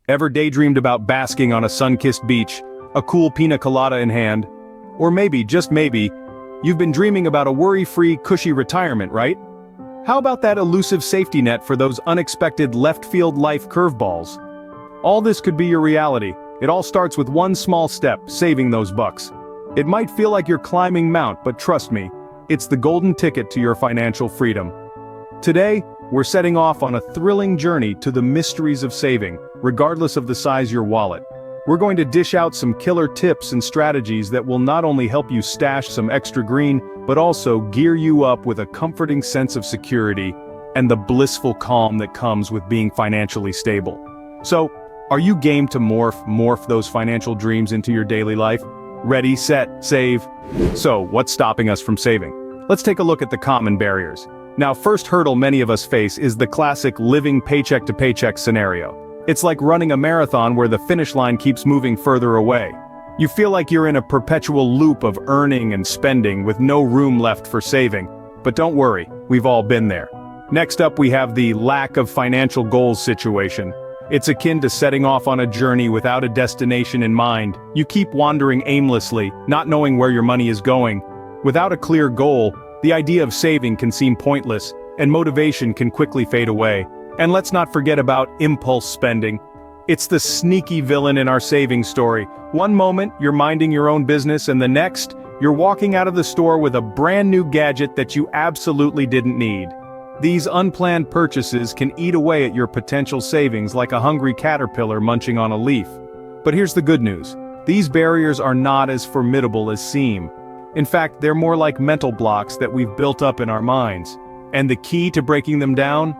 Ever daydreamed about basking on a sun-kissed beach, a cool pina colada in hand? Or maybe, just maybe, you've been dreaming about a worry-free, cushy retirement, right? How about that elusive safety net for those unexpected left-field life curveballs? All this could be your reality. It all starts with one small step, saving those bucks. It might feel like you're climbing Mount, but trust me, it's the golden ticket to your financial freedom. Today, we're setting off on a thrilling journey to the mysteries of saving, regardless of the size of your wallet. We're going to dish out some killer tips and strategies that will not only help you stash some extra green, but also gear you up with a comforting sense of security and the blissful calm that comes with being financially stable. So, are you game to morph those financial dreams into your daily life? Ready, set, save. So, what's stopping us from saving? Let's take a look at the common barriers. Now, first hurdle many of us face is the classic living paycheck to paycheck scenario. It's like running a marathon where the finish line keeps moving further away. You feel like you're in a perpetual loop of earning and spending with no room left for saving. But don't worry, we've all been there. Next up, we have the lack of financial goals situation. It's akin to setting off on a journey without a destination in mind. You keep wandering aimlessly, not knowing where your money is going. Without a clear goal, the idea of saving can seem pointless, and motivation can quickly fade away. And let's not forget about impulse spending. It's the sneaky villain in our savings story. One moment, you're minding your own business, and the next, you're walking out of the store with a brand new gadget that you absolutely didn't need. These unplanned purchases can eat away at your potential savings like a hungry caterpillar munching on a leaf. But here's the good news. These barriers are not as formidable as seem. In fact, they're more like mental blocks that we've built up in our minds. And the key to breaking them down?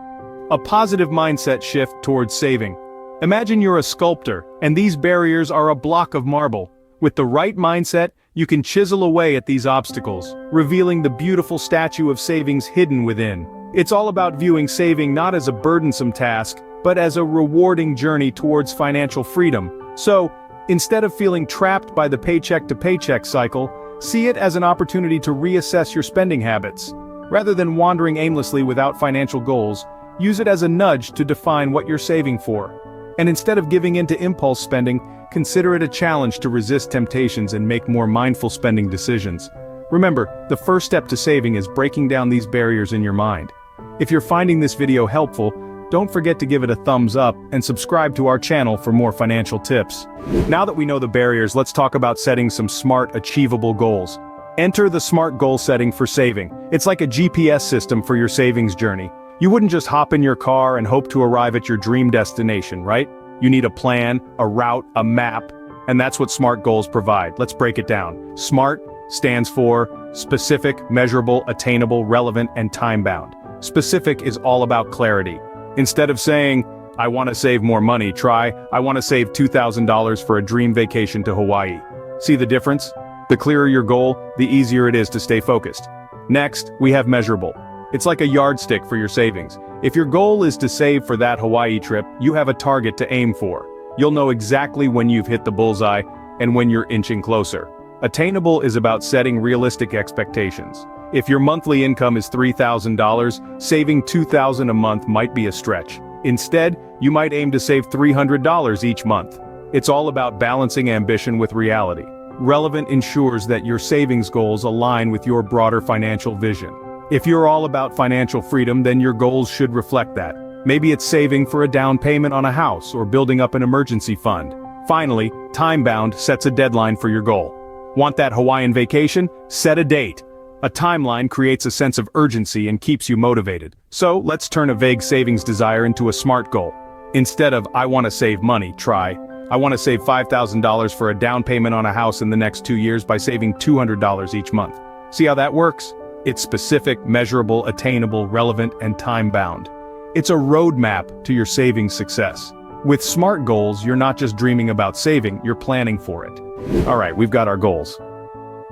A positive mindset shift towards saving. Imagine you're a sculptor, and these barriers are a block of marble. With the right mindset, you can chisel away at these obstacles, revealing the beautiful statue of savings hidden within. It's all about viewing saving not as a burdensome task, but as a rewarding journey towards financial freedom. So, instead of feeling trapped by the paycheck-to-paycheck cycle, see it as an opportunity to reassess your spending habits. Rather than wandering aimlessly without financial goals, use it as a nudge to define what you're saving for. And instead of giving in to impulse spending, consider it a challenge to resist temptations and make more mindful spending decisions. Remember, the first step to saving is breaking down these barriers in your mind. If you're finding this video helpful, don't forget to give it a thumbs up and subscribe to our channel for more financial tips. Now that we know the barriers, let's talk about setting some smart, achievable goals. Enter the SMART goal setting for saving. It's like a GPS system for your savings journey. You wouldn't just hop in your car and hope to arrive at your dream destination, right? You need a plan, a route, a map, and that's what SMART goals provide. Let's break it down. SMART stands for specific, measurable, attainable, relevant, and time-bound. Specific is all about clarity. Instead of saying, I want to save more money, try, I want to save $2,000 for a dream vacation to Hawaii. See the difference? The clearer your goal, the easier it is to stay focused. Next, we have measurable. It's like a yardstick for your savings. If your goal is to save for that Hawaii trip, you have a target to aim for. You'll know exactly when you've hit the bullseye and when you're inching closer. Attainable is about setting realistic expectations. If your monthly income is $3,000, saving $2,000 a month might be a stretch. Instead, you might aim to save $300 each month. It's all about balancing ambition with reality. Relevant ensures that your savings goals align with your broader financial vision. If you're all about financial freedom, then your goals should reflect that. Maybe it's saving for a down payment on a house or building up an emergency fund. Finally, time-bound sets a deadline for your goal. Want that Hawaiian vacation? Set a date. A timeline creates a sense of urgency and keeps you motivated. So, let's turn a vague savings desire into a SMART goal. Instead of, I want to save money, try, I want to save $5,000 for a down payment on a house in the next 2 years by saving $200 each month. See how that works? It's specific, measurable, attainable, relevant, and time-bound. It's a roadmap to your savings success. With SMART goals, you're not just dreaming about saving, you're planning for it. All right, we've got our goals.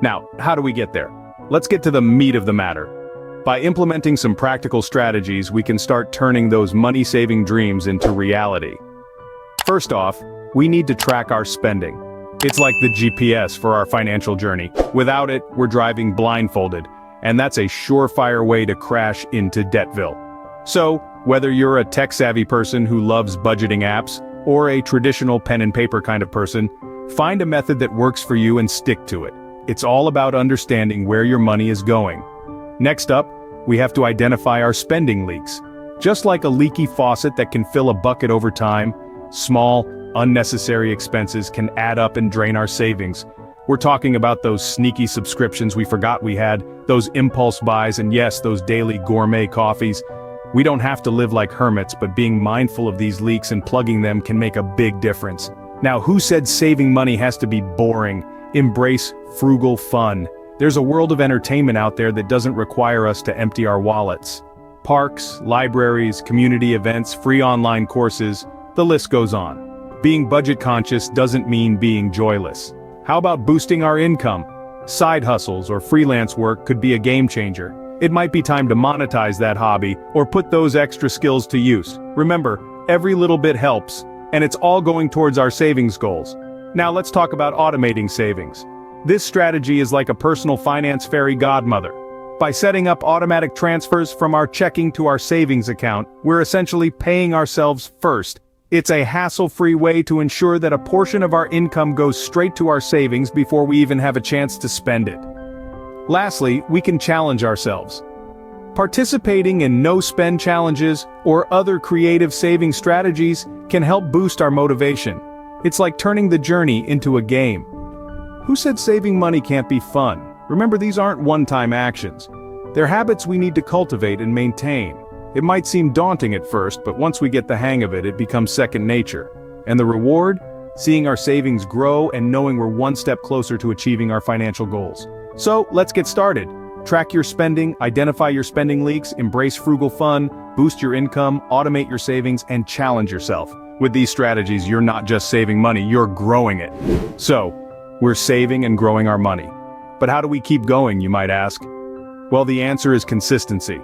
Now, how do we get there? Let's get to the meat of the matter. By implementing some practical strategies, we can start turning those money-saving dreams into reality. First off, we need to track our spending. It's like the GPS for our financial journey. Without it, we're driving blindfolded, and that's a surefire way to crash into Debtville. So, whether you're a tech-savvy person who loves budgeting apps, or a traditional pen and paper kind of person, find a method that works for you and stick to it. It's all about understanding where your money is going. Next up, we have to identify our spending leaks. Just like a leaky faucet that can fill a bucket over time, small, unnecessary expenses can add up and drain our savings. We're talking about those sneaky subscriptions we forgot we had, those impulse buys, and yes, those daily gourmet coffees. We don't have to live like hermits, but being mindful of these leaks and plugging them can make a big difference. Now, who said saving money has to be boring? Embrace frugal fun. There's a world of entertainment out there that doesn't require us to empty our wallets. Parks, libraries, community events, free online courses, the list goes on. Being budget conscious doesn't mean being joyless. How about boosting our income? Side hustles or freelance work could be a game changer. It might be time to monetize that hobby or put those extra skills to use. Remember, every little bit helps, and it's all going towards our savings goals. Now let's talk about automating savings. This strategy is like a personal finance fairy godmother. By setting up automatic transfers from our checking to our savings account, we're essentially paying ourselves first. It's a hassle-free way to ensure that a portion of our income goes straight to our savings before we even have a chance to spend it. Lastly, we can challenge ourselves. Participating in no-spend challenges or other creative saving strategies can help boost our motivation. It's like turning the journey into a game. Who said saving money can't be fun? Remember, these aren't one-time actions. They're habits we need to cultivate and maintain. It might seem daunting at first, but once we get the hang of it, it becomes second nature. And the reward? Seeing our savings grow and knowing we're one step closer to achieving our financial goals. So, let's get started. Track your spending, identify your spending leaks, embrace frugal fun, boost your income, automate your savings, and challenge yourself. With these strategies, you're not just saving money, you're growing it. So, we're saving and growing our money. But how do we keep going, you might ask? Well, the answer is consistency.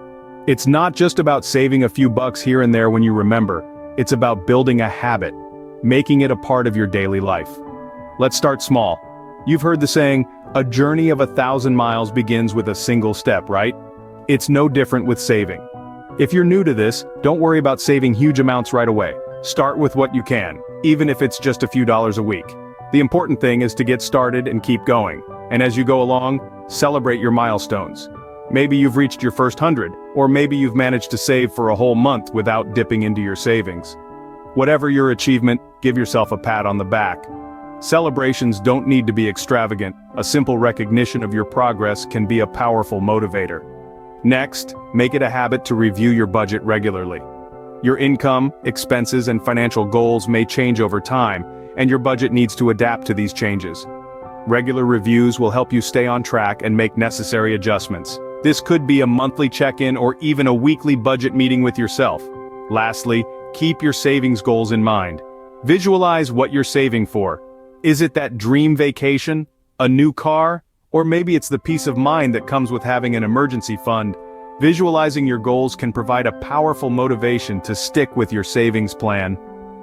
It's not just about saving a few bucks here and there when you remember. It's about building a habit, making it a part of your daily life. Let's start small. You've heard the saying, a journey of 1,000 miles begins with a single step, right? It's no different with saving. If you're new to this, don't worry about saving huge amounts right away. Start with what you can, even if it's just a few dollars a week. The important thing is to get started and keep going. And as you go along, celebrate your milestones. Maybe you've reached your first 100, or maybe you've managed to save for a whole month without dipping into your savings. Whatever your achievement, give yourself a pat on the back. Celebrations don't need to be extravagant. A simple recognition of your progress can be a powerful motivator. Next, make it a habit to review your budget regularly. Your income, expenses, and financial goals may change over time, and your budget needs to adapt to these changes. Regular reviews will help you stay on track and make necessary adjustments. This could be a monthly check-in or even a weekly budget meeting with yourself. Lastly, keep your savings goals in mind. Visualize what you're saving for. Is it that dream vacation, a new car, or maybe it's the peace of mind that comes with having an emergency fund? Visualizing your goals can provide a powerful motivation to stick with your savings plan.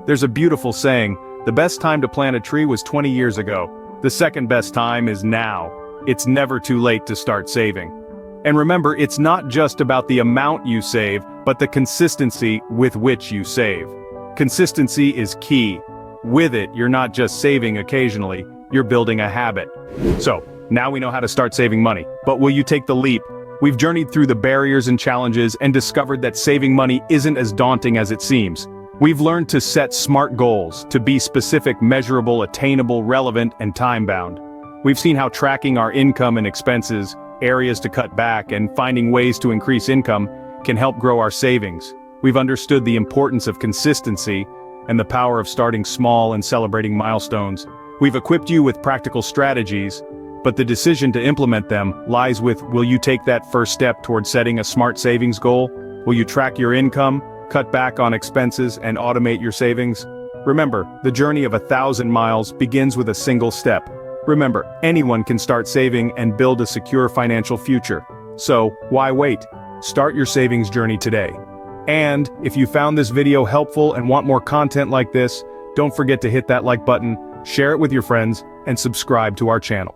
There's a beautiful saying, the best time to plant a tree was 20 years ago. The second best time is now. It's never too late to start saving. And remember, it's not just about the amount you save, but the consistency with which you save. Consistency is key. With it, you're not just saving occasionally, you're building a habit. So, now we know how to start saving money, but will you take the leap? We've journeyed through the barriers and challenges and discovered that saving money isn't as daunting as it seems. We've learned to set smart goals, to be specific, measurable, attainable, relevant, and time-bound. We've seen how tracking our income and expenses, areas to cut back, and finding ways to increase income can help grow our savings. We've understood the importance of consistency and the power of starting small and celebrating milestones. We've equipped you with practical strategies, but the decision to implement them lies with, will you take that first step toward setting a smart savings goal? Will you track your income, cut back on expenses, and automate your savings? Remember, the journey of 1,000 miles begins with a single step. Remember, anyone can start saving and build a secure financial future. So, why wait? Start your savings journey today. And, if you found this video helpful and want more content like this, don't forget to hit that like button, share it with your friends, and subscribe to our channel.